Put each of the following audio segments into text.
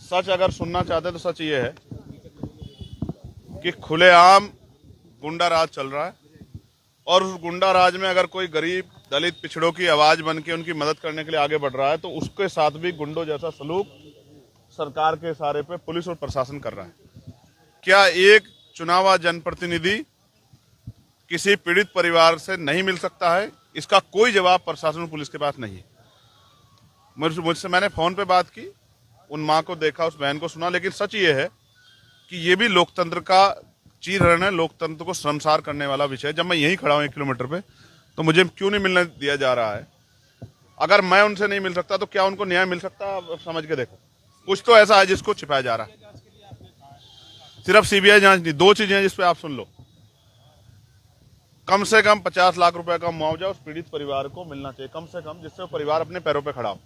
सच अगर सुनना चाहते तो सच ये है कि खुलेआम गुंडा राज चल रहा है और उस गुंडा राज में अगर कोई गरीब दलित पिछड़ों की आवाज बन के उनकी मदद करने के लिए आगे बढ़ रहा है तो उसके साथ भी गुंडों जैसा सलूक सरकार के इशारे पे पुलिस और प्रशासन कर रहा है। क्या एक चुनावा जनप्रतिनिधि किसी पीड़ित परिवार से नहीं मिल सकता है? इसका कोई जवाब प्रशासन और पुलिस के पास नहीं है। मुझसे मैंने फोन पे बात की, उन माँ को देखा, उस बहन को सुना, लेकिन सच ये है कि ये भी लोकतंत्र का चीरहरण है, लोकतंत्र को शर्मसार करने वाला विषय है। जब मैं यहीं खड़ा हूँ 1 किलोमीटर पे, तो मुझे क्यों नहीं मिलने दिया जा रहा है? अगर मैं उनसे नहीं मिल सकता तो क्या उनको न्याय मिल सकता? आप समझ के देखो, कुछ तो ऐसा है जिसको छिपाया जा रहा है। सिर्फ सीबीआई जांच नहीं, 2 चीजें हैं जिसपे आप सुन लो। कम से कम 50 लाख रुपए का मुआवजा उस पीड़ित परिवार को मिलना चाहिए, कम से कम, जिससे वो परिवार अपने पैरों पे खड़ा हो।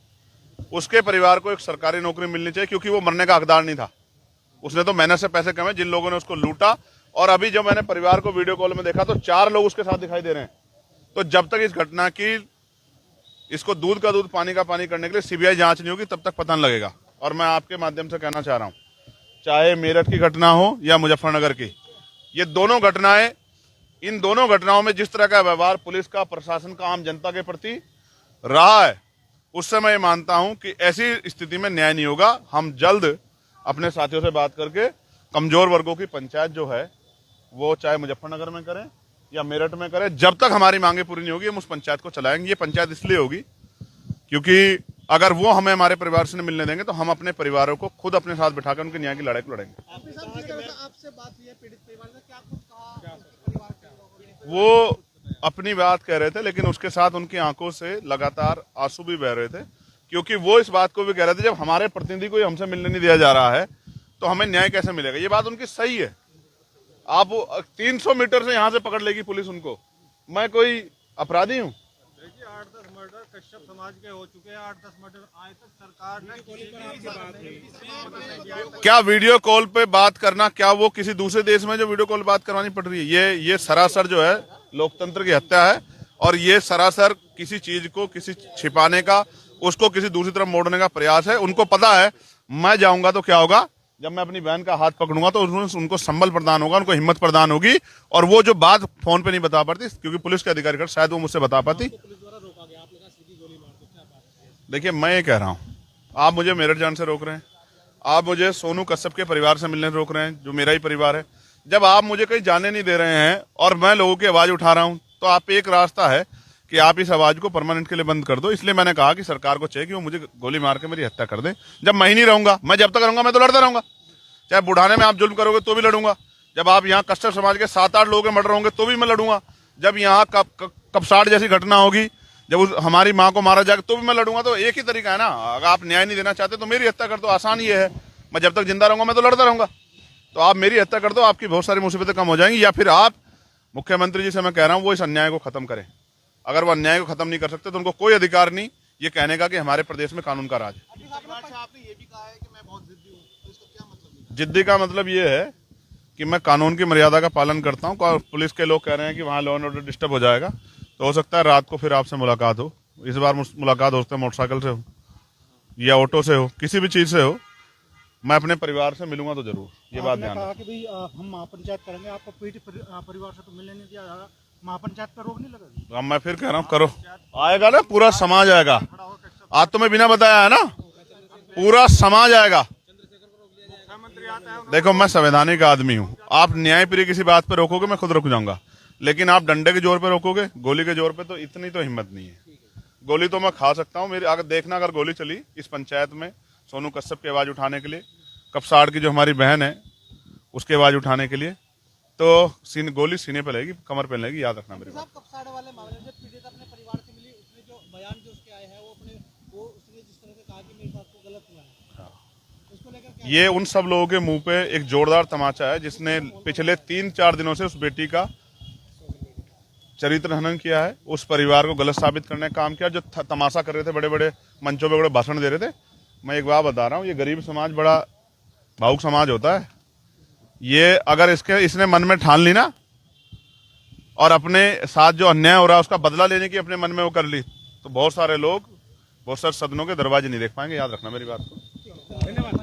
उसके परिवार को एक सरकारी नौकरी मिलनी चाहिए, क्योंकि वो मरने का हकदार नहीं था। उसने तो मेहनत से पैसे कमाए, जिन लोगों ने उसको लूटा। और अभी जब मैंने परिवार को वीडियो कॉल में देखा तो 4 लोग उसके साथ दिखाई दे रहे हैं। तो जब तक इस घटना की, इसको दूध का दूध पानी का पानी करने के लिए सीबीआई जांच नहीं होगी, तब तक पता नहीं लगेगा। और मैं आपके माध्यम से कहना चाह रहा हूं, चाहे मेरठ की घटना हो या मुजफ्फरनगर की, ये दोनों घटनाएं, इन दोनों घटनाओं में जिस तरह का व्यवहार पुलिस का, प्रशासन का आम जनता के प्रति रहा है, उससे मैं ये मानता हूं कि ऐसी स्थिति में न्याय नहीं होगा। हम जल्द अपने साथियों से बात करके कमजोर वर्गों की पंचायत जो है वो चाहे मुजफ्फरनगर में करें या मेरठ में करें, जब तक हमारी मांगे पूरी नहीं होगी हम उस पंचायत को चलाएंगे। ये पंचायत इसलिए होगी क्योंकि अगर वो हमें हमारे परिवार से मिलने देंगे तो हम अपने परिवारों को खुद अपने साथ बिठाकर उनके न्याय की लड़ाई को लड़ेंगे। आपसे बात हुई है पीड़ित परिवार से, क्या कुछ कहा? वो अपनी बात कह रहे थे, लेकिन उसके साथ उनकी आंखों से लगातार आंसू भी बह रहे थे, क्योंकि वो इस बात को भी कह रहे थे, जब हमारे प्रतिनिधि को हमसे मिलने नहीं दिया जा रहा है तो हमें न्याय कैसे मिलेगा? ये बात उनकी सही है। आप 300 मीटर से यहां से पकड़ लेगी पुलिस उनको। मैं कोई अपराधी हूं? देखिए 8-10 मर्डर कश्यप समाज के हो चुके हैं, 8-10 मर्डर आज तक सरकार ने क्या वीडियो कॉल पे बात करना, क्या वो किसी दूसरे देश में जो वीडियो कॉल बात करवानी पड़ रही है? ये सरासर जो है लोकतंत्र की हत्या है, और ये सरासर किसी चीज को किसी छिपाने का, उसको किसी दूसरी तरफ मोड़ने का प्रयास है। उनको पता है मैं जाऊंगा तो क्या होगा, जब मैं अपनी बहन का हाथ पकड़ूंगा तो उनको संबल प्रदान होगा, उनको हिम्मत प्रदान होगी, और वो जो बात फोन पे नहीं बता पाती क्योंकि पुलिस के अधिकारी शायद वो मुझसे बता पाती। देखिए मैं ये कह रहा हूँ, आप मुझे मेरठ जाने से रोक रहे हैं, आप मुझे सोनू कश्यप के परिवार से मिलने से रोक रहे हैं, जो मेरा ही परिवार है। जब आप मुझे कहीं जाने नहीं दे रहे हैं और मैं लोगों की आवाज उठा रहा हूं, तो आप एक रास्ता है कि आप इस आवाज को परमानेंट के लिए बंद कर दो। इसलिए मैंने कहा कि सरकार को चाहिए कि वो मुझे गोली मार के मेरी हत्या कर दे। जब मैं ही नहीं रहूंगा, मैं जब तक रहूंगा मैं तो लड़ता रहूंगा। चाहे बुढ़ाने में आप जुल्म करोगे तो भी लड़ूंगा। जब आप यहाँ कश्यप समाज के 7-8 लोगों के मर्डर होंगे तो भी मैं लड़ूंगा। जब यहाँ कपसाड़ जैसी घटना होगी, जब हमारी माँ को मारा जाएगा तो भी मैं लड़ूंगा। तो एक ही तरीका है ना, अगर आप न्याय नहीं देना चाहते तो मेरी हत्या कर दो। आसान ये है, मैं जब तक जिंदा रहूंगा मैं तो लड़ता रहूंगा। तो आप मेरी हत्या कर दो, आपकी बहुत सारी मुसीबतें कम हो जाएंगी। या फिर आप मुख्यमंत्री जी से मैं कह रहा हूं वो इस अन्याय को खत्म करें। अगर वो अन्याय को खत्म नहीं कर सकते तो उनको कोई अधिकार नहीं ये कहने का कि हमारे प्रदेश में कानून का राज है। आपने ये भी कहा है कि मैं बहुत जिद्दी हूँ, तो इसका क्या मतलब? जिद्दी का मतलब ये है कि मैं कानून की मर्यादा का पालन करता हूँ। पुलिस के लोग कह रहे हैं कि वहाँ लॉ एंड ऑर्डर डिस्टर्ब हो जाएगा, तो हो सकता है रात को फिर आपसे मुलाकात हो। इस बार मुलाकात हो सकता है मोटरसाइकिल से हो या ऑटो से हो, किसी भी चीज से हो। मैं अपने परिवार से मिलूंगा तो जरूर, ये बात ध्यान कहा कि भाई हम महापंचायत करेंगे, आपको पीड़ित परिवार से तो मिलने नहीं दिया जाएगा, महापंचायत पर रोक नहीं लगेगी? अब मैं फिर कह रहा हूँ करो, आएगा ना पूरा समाज आएगा। आज तो मैं बिना बताया है ना, पूरा समाज आएगा। देखो मैं संवैधानिक आदमी हूँ, आप न्यायप्रिय किसी बात पे रोकोगे मैं खुद रुक जाऊंगा, लेकिन आप डंडे के जोर पे रोकोगे, गोली के जोर पे, तो इतनी तो हिम्मत नहीं है। गोली तो मैं खा सकता हूँ, मेरी अगर देखना, अगर गोली चली इस पंचायत में सोनू कश्यप की आवाज उठाने के लिए, कपसाड़ की जो हमारी बहन है उसकी आवाज उठाने के लिए, तो गोली सीने पे लगेगी, कमर पे लगेगी, याद रखना मेरी बात। कपसाड़ वाले मामले में पीड़ित अपने परिवार से मिली, उसने जो बयान जो उसके आए हैं वो उसने जिस तरह से कहा कि मेरे साथ को गलत हुआ है, उसको लेकर ये उन सब लोगों के मुंह पे एक जोरदार तमाचा है जिसने पिछले 3-4 दिनों से उस बेटी का चरित्र हनन किया है, उस परिवार को गलत साबित करने का काम किया, जो तमाशा कर रहे थे, बड़े बड़े मंचों पे बड़े भाषण दे रहे थे। मैं एक बात बता रहा हूँ, ये गरीब समाज बड़ा भावुक समाज होता है। ये अगर इसने मन में ठान ली ना, और अपने साथ जो अन्याय हो रहा है उसका बदला लेने की अपने मन में वो कर ली, तो बहुत सारे लोग बहुत सारे सदनों के दरवाजे नहीं देख पाएंगे, याद रखना मेरी बात को। धन्यवाद।